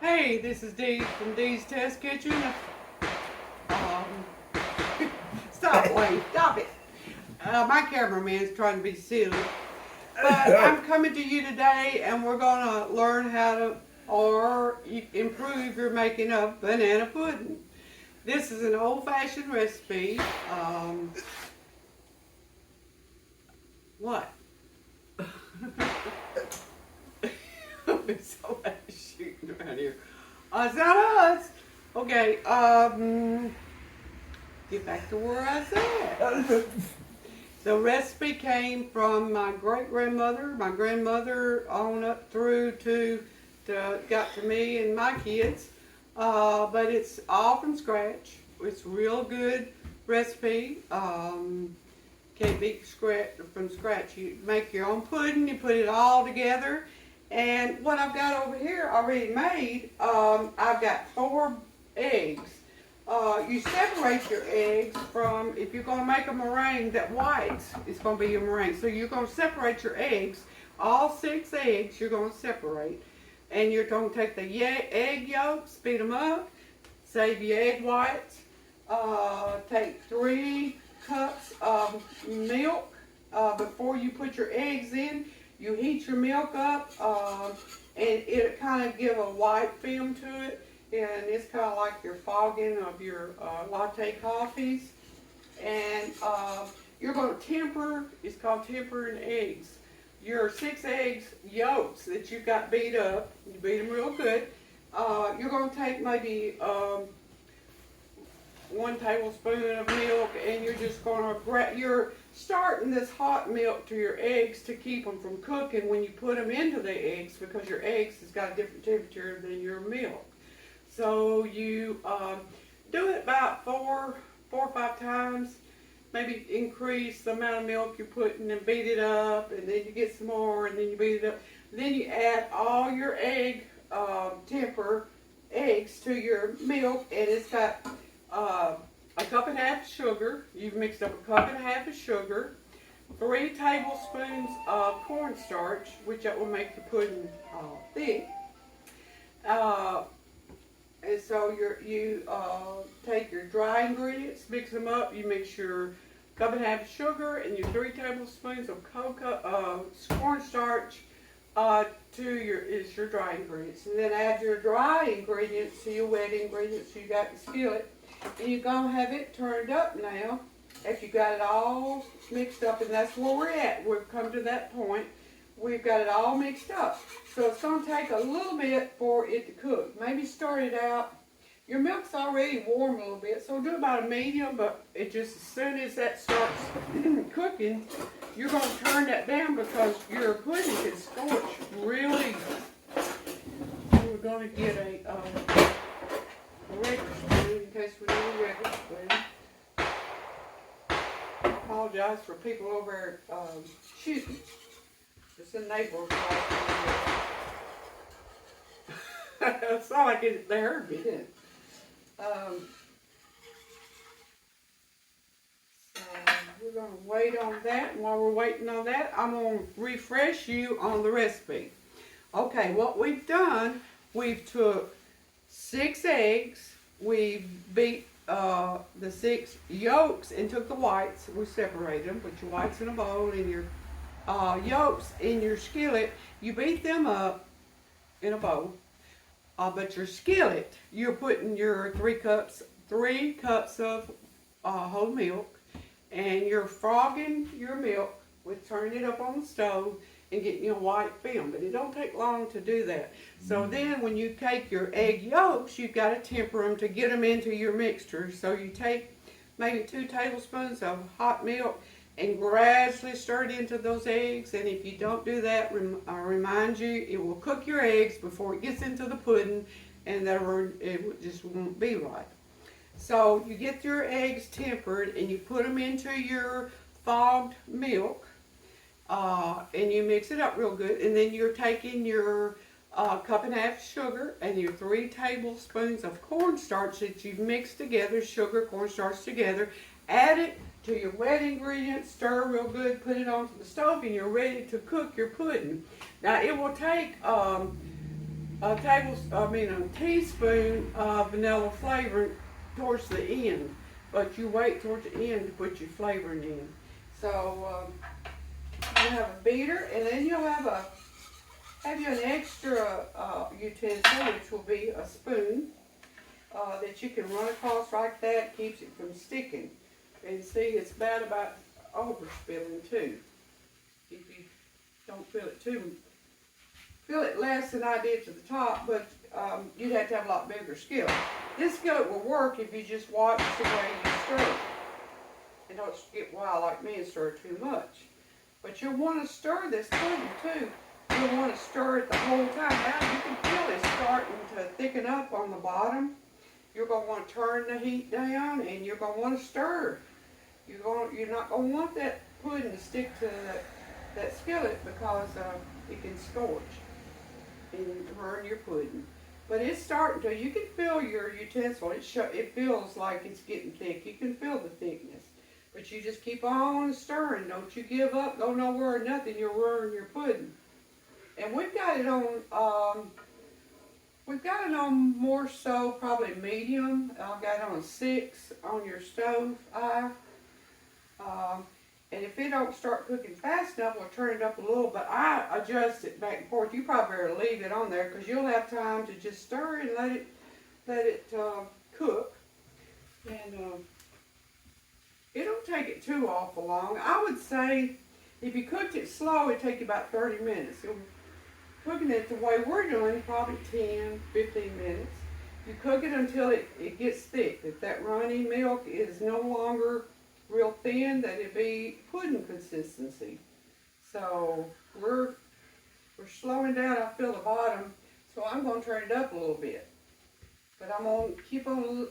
Hey, this is Dee from Dee's Test Kitchen. Um, Stop, Wayne, stop it. My cameraman's trying to be silly. But I'm coming to you today and we're going to learn how to improve your making of banana pudding. This is an old-fashioned recipe. What? Somebody's shooting around here. It's not us. Okay, get back to where I said. The recipe came from my great-grandmother, my grandmother on up through to got to me and my kids. But it's all from scratch. It's a real good recipe. Can't be from scratch. You make your own pudding, you put it all together. And what I've got over here already made, I've got 4 eggs. You separate your eggs from, if you're going to make a meringue, that white is going to be your meringue. So you're going to separate your eggs, all 6 eggs you're going to separate. And you're going to take the egg yolks, beat them up, save your egg whites, take 3 cups of milk before you put your eggs in. You heat your milk up, and it'll kind of give a white film to it, and it's kind of like your fogging of your latte coffees. And you're going to temper, it's called tempering eggs. Your 6 eggs yolks that you've got beat up, you beat them real good, you're going to take maybe 1 tablespoon of milk, and you're just going to you're starting this hot milk to your eggs to keep them from cooking when you put them into the eggs, because your eggs has got a different temperature than your milk. So you do it about 4 or 5 times. Maybe increase the amount of milk you're putting and beat it up, and then you get some more, and then you beat it up. Then you add all your egg temper eggs to your milk, and it's got a cup and a half of sugar. You've mixed up a cup and a half of sugar, 3 tablespoons of cornstarch, which that will make the pudding thick. And so you take your dry ingredients, mix them up. You mix your cup and a half of sugar and your 3 tablespoons of cornstarch to your dry ingredients. And then add your dry ingredients to your wet ingredients you got in the skillet. And you're going to have it turned up now after you got it all mixed up. And that's where we're at. We've come to that point. We've got it all mixed up. So it's going to take a little bit for it to cook. Maybe start it out. Your milk's already warm a little bit, so do about a medium, but it just, as soon as that starts cooking, you're going to turn that down because your pudding can scorch really. We're going to get a regular spoon in case we need a regular spoon. I apologize for people over there shooting. It's a neighbor's house. It's not like they heard me, did it? So we're going to wait on that. And while we're waiting on that, I'm going to refresh you on the recipe. Okay, what we've done, we've took 6 eggs. We beat the 6 yolks and took the whites. We separated them. Put your whites in a bowl and your yolks in your skillet. You beat them up in a bowl. But your skillet, you're putting your 3 cups of whole milk, and you're frogging your milk with turning it up on the stove and getting your white film. But it don't take long to do that. So then when you take your egg yolks, you've got to temper them to get them into your mixture. So you take maybe 2 tablespoons of hot milk and gradually stir it into those eggs. And if you don't do that, I remind you, it will cook your eggs before it gets into the pudding, and it just won't be right. So you get your eggs tempered and you put them into your fogged milk, and you mix it up real good. And then you're taking your cup and a half of sugar and your 3 tablespoons of cornstarch that you've mixed together, sugar, cornstarch together. Add it to your wet ingredients, stir real good, put it onto the stove, and you're ready to cook your pudding. Now it will take a teaspoon of vanilla flavoring towards the end, but you wait towards the end to put your flavoring in. So you have a beater, and then you'll have you an extra utensil, which will be a spoon that you can run across like that. Keeps it from sticking. And see, it's bad about overspilling too. If you don't fill it less than I did to the top, but you'd have to have a lot bigger skillet. This skillet will work if you just watch the way you stir it. And don't get wild like me and stir it too much. But you'll want to stir this pudding too. You'll want to stir it the whole time. Now you can feel it starting to thicken up on the bottom. You're going to want to turn the heat down, and you're going to want to stir. You're not going to want that pudding to stick to that skillet because it can scorch and burn your pudding. But it's starting to, you can feel your utensil, it feels like it's getting thick. You can feel the thickness. But you just keep on stirring. Don't you give up, go nowhere or nothing, you'll ruin your pudding. And we've got it on more so probably medium. I've got it on a 6 on your stove eye. And if it don't start cooking fast enough, we'll turn it up a little, but I adjust it back and forth. You probably better leave it on there because you'll have time to just stir and let it cook. And it don't take it too awful long. I would say if you cooked it slow, it'd take you about 30 minutes. Cooking it the way we're doing, probably 10, 15 minutes. You cook it until it gets thick. If that runny milk is no longer real thin, that it be pudding consistency. So we're slowing down. I feel the bottom, so I'm going to turn it up a little bit. But I'm going to keep on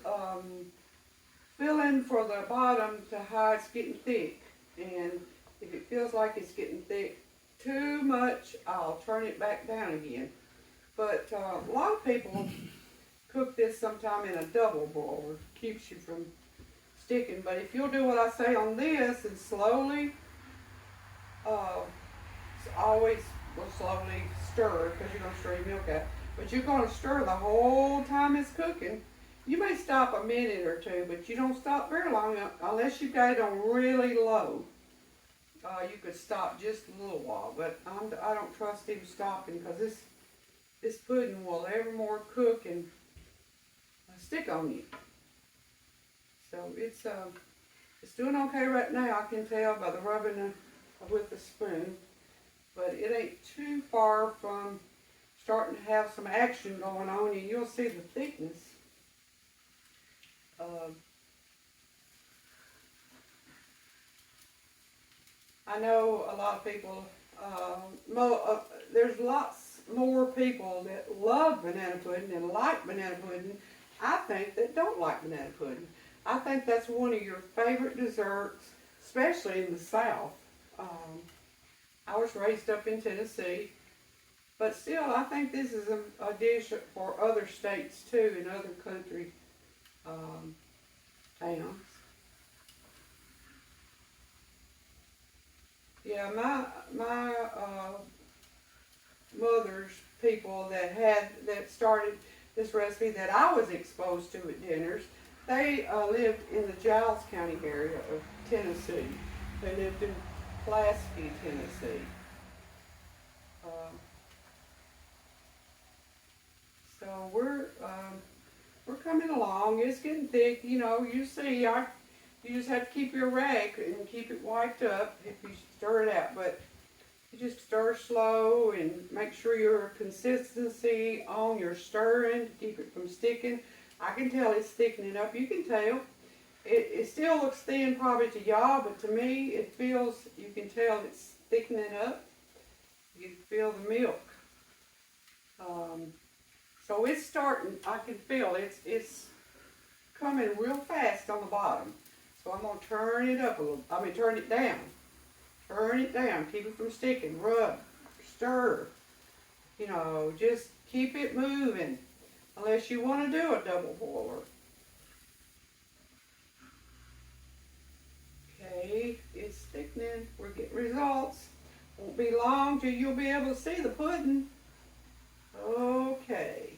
filling for the bottom to how it's getting thick. And if it feels like it's getting thick too much, I'll turn it back down again. But a lot of people cook this sometime in a double boiler. Keeps you from sticking. But if you'll do what I say on this and slowly, always will slowly stir because you're going to stir your milk out. But you're going to stir the whole time it's cooking. You may stop a minute or two, but you don't stop very long unless you've got it on really low. You could stop just a little while, but I don't trust him stopping because this pudding will evermore cook and stick on you. So it's doing okay right now. I can tell by the rubbing with the spoon, but it ain't too far from starting to have some action going on, and you'll see the thickness. I know a lot of people, there's lots more people that love banana pudding and like banana pudding, I think, that don't like banana pudding. I think that's one of your favorite desserts, especially in the South. I was raised up in Tennessee, but still I think this is a dish for other states too, and other country towns. Yeah, my mother's people that started this recipe that I was exposed to at dinners, they lived in the Giles County area of Tennessee. They lived in Pulaski, Tennessee. So we're coming along. It's getting thick. You know, you see, you just have to keep your rag and keep it wiped up if you stir it out. But you just stir slow and make sure your consistency on your stirring to keep it from sticking. I can tell it's thickening up. You can tell. It still looks thin probably to y'all, but to me it feels, you can tell it's thickening up. You can feel the milk. So it's starting, I can feel it's coming real fast on the bottom. So I'm going to turn it up a little, turn it down. Turn it down, keep it from sticking, rub, stir. You know, just keep it moving, unless you want to do a double boiler. Okay, it's thickening, we're getting results. Won't be long till you'll be able to see the pudding. Okay.